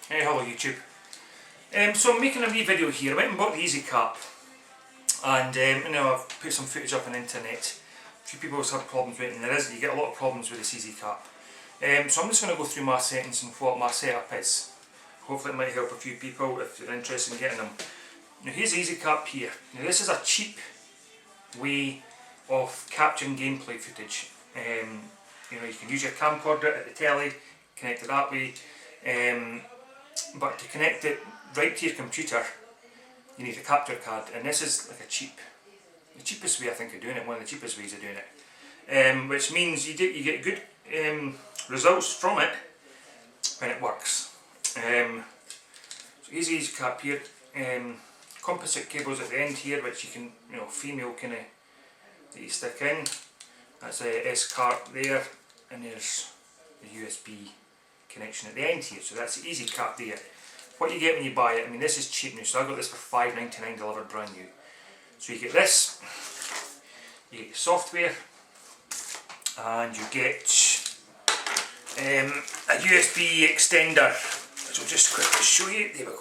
Hey, hello YouTube. So I'm making a wee video here. I went and bought the Easycap, and I've put some footage up on the internet. A few people have had problems with it, and you get a lot of problems with this Easycap. So I'm just going to go through my settings and what my setup is. Hopefully it might help a few people if you're interested in getting them. Now here's the Easycap here. Now this is a cheap way of capturing gameplay footage. You can use your camcorder at the telly, connect it that way. But to connect it right to your computer, you need a capture card, and this is like the cheapest way I think of doing it. One of the cheapest ways of doing it, which means you get good results from it when it works. So here's the Easycap here. Composite cables at the end here, which you can, female kind of that you stick in. That's a S card there, and there's the USB connection at the end here. So that's the Easycap there. What you get when you buy it, this is cheap now, so I got this for $5.99 delivered brand new. So you get this, you get your software, and you get a USB extender, which I'll just quickly show you. There we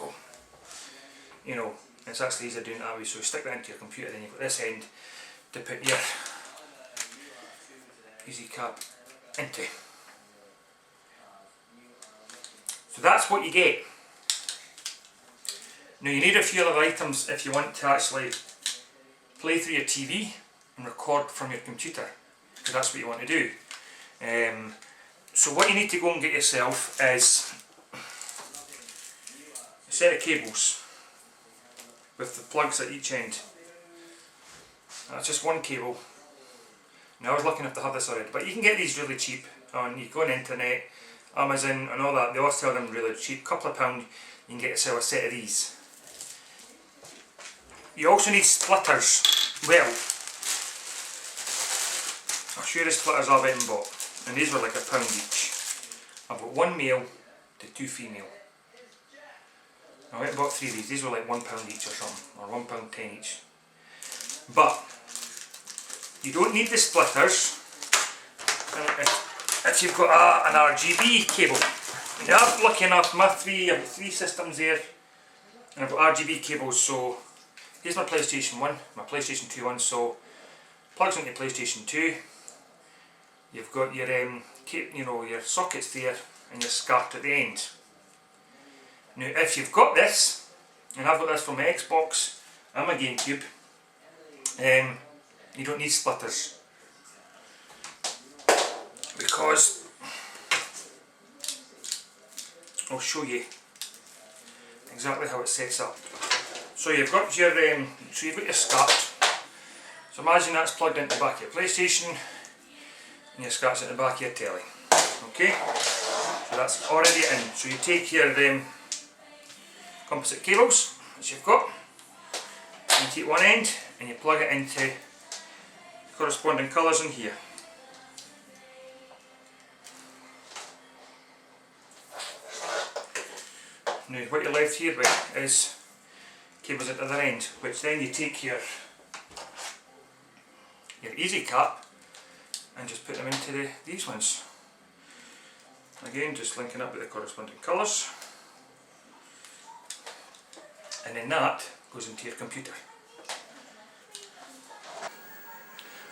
go. It's actually easier doing it that way, so you stick that into your computer, then you've got this end to put your Easycap into. So that's what you get. Now you need a few other items if you want to actually play through your TV and record from your computer, because that's what you want to do. So what you need to go and get yourself is a set of cables with the plugs at each end. That's just one cable. Now I was lucky enough to have this already, but you can get these really cheap. You go on the internet, Amazon and all that, they all sell them really cheap. Couple of £2, you can get yourself a set of these. You also need splitters. Well, I'll show you the splitters I went and bought, and these were like £1 each. I've got one male to 2 female. I went and bought 3 of these. These were like £1 each or something, or £1.10 each. But you don't need the splitters if you've got an RGB cable. Now I'm lucky enough, I've got 3 systems there, and I've got RGB cables. So here's my PlayStation 1, my PlayStation 2 one, so plugs into PlayStation 2. You've got your your sockets there, and your SCART at the end. Now if you've got this, and I've got this from my Xbox and my GameCube, you don't need splitters, because I'll show you exactly how it sets up. So you've got your SCART. So imagine that's plugged into the back of your PlayStation, and your SCART's in the back of your telly. Okay, so that's already in. So you take your composite cables that you've got, and you take one end and you plug it into corresponding colours in here. Now what you're left here with is cables at the other end, which then you take your Easycap and just put them into these ones. Again, just linking up with the corresponding colours, and then that goes into your computer.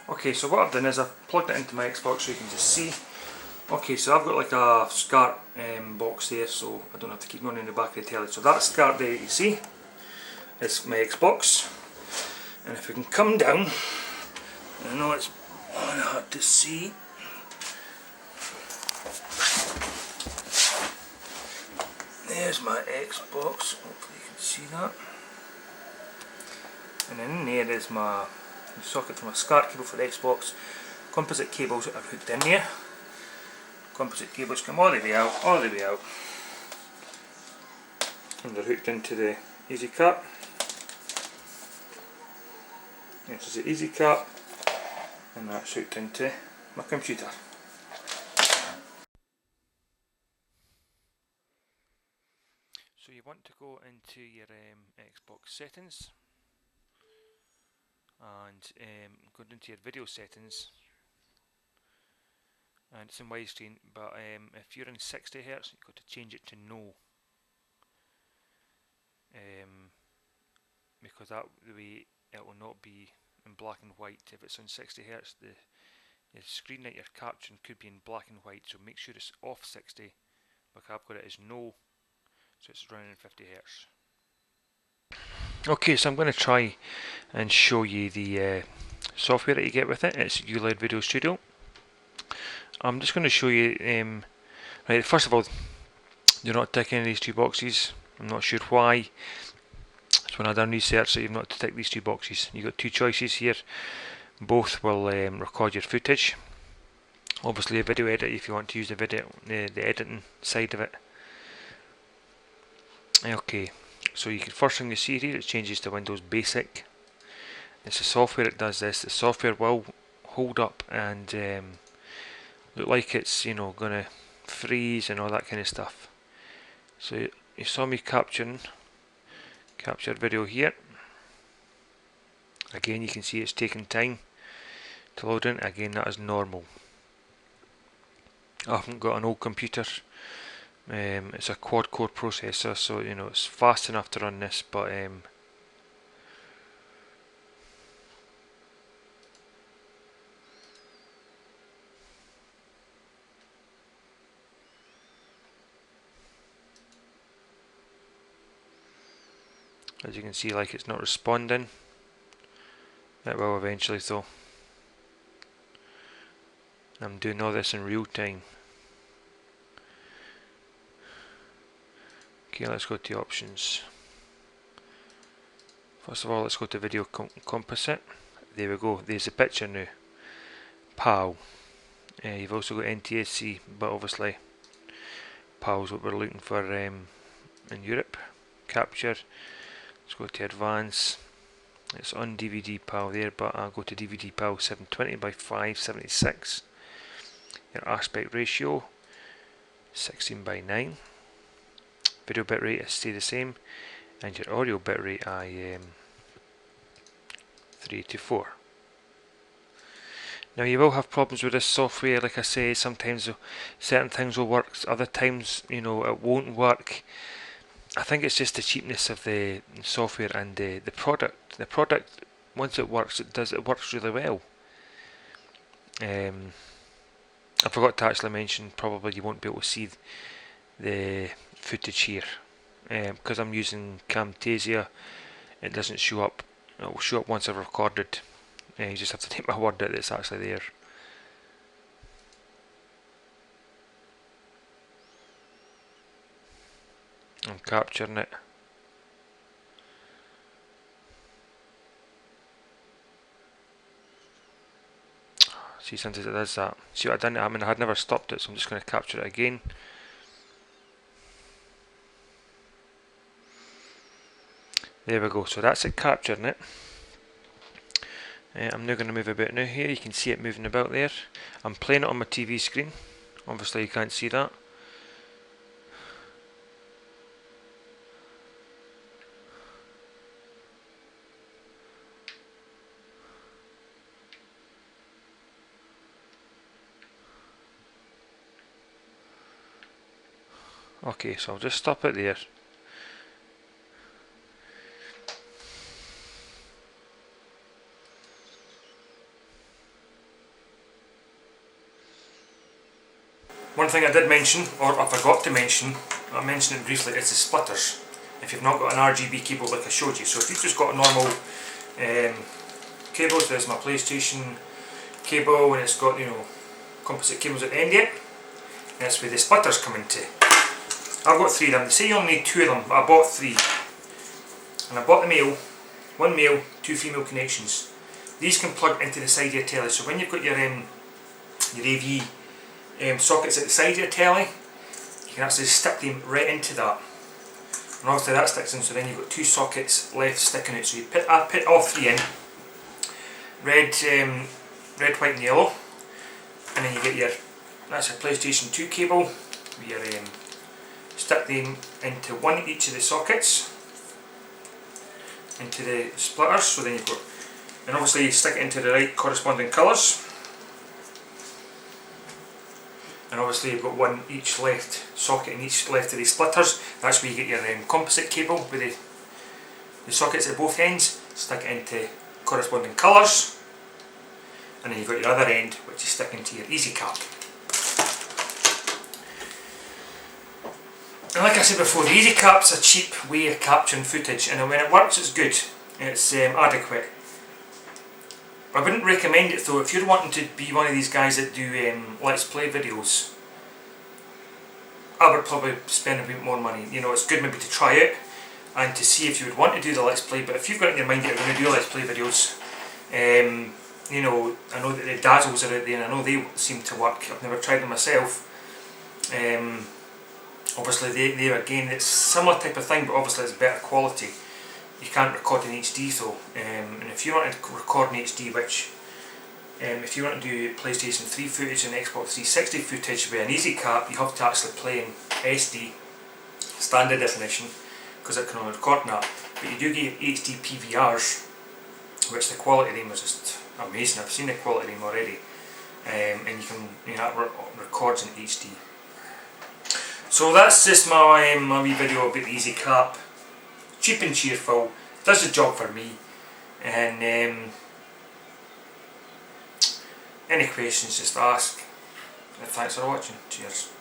Okay, so what I've done is I've plugged it into my Xbox so you can just see. Okay, so I've got like a SCART box there, so I don't have to keep going in the back of the telly. So that SCART there you see is my Xbox, and if we can come down, I know it's hard to see. There's my Xbox, hopefully you can see that. And then in there is my socket for my SCART cable for the Xbox, composite cables that I've hooked in there. Composite cables come all the way out, and they're hooked into the Easycap. This is the Easycap, and that's hooked into my computer. So you want to go into your Xbox settings, and go into your video settings, and it's in widescreen, but if you're in 60 Hz, you've got to change it to no. because that the way it will not be in black and white. If it's on 60 Hz, the screen that you're capturing could be in black and white, so make sure it's off 60, like I've got it as no, so it's running in 50 Hz. Okay, so I'm going to try and show you the software that you get with it. It's ULED Video Studio. I'm just going to show you, right, first of all, do not tick any of these two boxes. I'm not sure why. So when I've done research, that you've not to tick these two boxes. You've got two choices here. Both will record your footage. Obviously a video edit if you want to use the editing side of it. Okay, so you can, first thing you see here, it changes to Windows Basic. It's the software that does this. The software will hold up and look like it's, you know, gonna freeze and all that kind of stuff. So you saw me capture video here. Again, you can see it's taking time to load in. Again, that is normal. I haven't got an old computer. It's a quad-core processor, so you know it's fast enough to run this, but as you can see, like, it's not responding. It will eventually though. I'm doing all this in real time. Okay, let's go to options. First of all, let's go to video composite. There we go, there's the picture now. PAL. You've also got NTSC, but obviously PAL is what we're looking for in Europe. Capture. Let's go to advance. It's on DVD PAL there, but I'll go to DVD PAL 720 by 576. Your aspect ratio 16 by 9. Video bitrate stay the same, and your audio bitrate 384. Now you will have problems with this software, like I say. Sometimes certain things will work, other times, you know, it won't work. I think it's just the cheapness of the software and the product. The product, once it works, it works really well. I forgot to actually mention, probably you won't be able to see the footage here because I'm using Camtasia. It doesn't show up. It will show up once I've recorded. You just have to take my word that it's actually there. I'm capturing it. See, sometimes it does that. See what I done? I mean, I had never stopped it, so I'm just going to capture it again. There we go. So that's it, capturing it. I'm now going to move about now here. You can see it moving about there. I'm playing it on my TV screen. Obviously you can't see that. Okay, so I'll just stop it there. One thing I did mention, or I forgot to mention, I mentioned it briefly, it's the splitters. If you've not got an RGB cable like I showed you. So if you've just got a normal cable, so there's my PlayStation cable and it's got, you know, composite cables at the end yet, that's where the splitters come into. I've got 3 of them. They say you only need 2 of them, but I bought 3. And I bought the male, 1 male, 2 female connections. These can plug into the side of your telly, so when you've got your AV sockets at the side of your telly, you can actually stick them right into that. And obviously that sticks in, so then you've got 2 sockets left sticking out. So I put all 3 in, red, white and yellow, and then you get your, that's your PlayStation 2 cable, your stick them into one each of the sockets, into the splitters, so then you've got, and obviously you stick it into the right corresponding colours, and obviously you've got one each left socket in each left of the splitters. That's where you get your composite cable with the sockets at both ends, stick it into corresponding colours, and then you've got your other end which is sticking to your Easycap. And like I said before, the Easycap's a cheap way of capturing footage, and when it works it's good, it's adequate. I wouldn't recommend it though if you're wanting to be one of these guys that do let's play videos. I would probably spend a bit more money. You know, it's good maybe to try it and to see if you would want to do the let's play, but if you've got in your mind that you're going to do let's play videos, you know, I know that the Dazzles are out there and I know they seem to work. I've never tried them myself. Obviously they again, it's similar type of thing, but obviously it's better quality. You can't record in HD though, and if you want to record in HD, which if you want to do PlayStation 3 footage and Xbox 360 footage with an Easycap, you have to actually play in SD, standard definition, because it can only record that. But you do get HD PVRs, which the quality of them is just amazing. I've seen the quality of them already, and you can, you know, it records in HD. So that's just my wee video about the Easycap. Cheap and cheerful, does the job for me, and any questions just ask. And thanks for watching, cheers.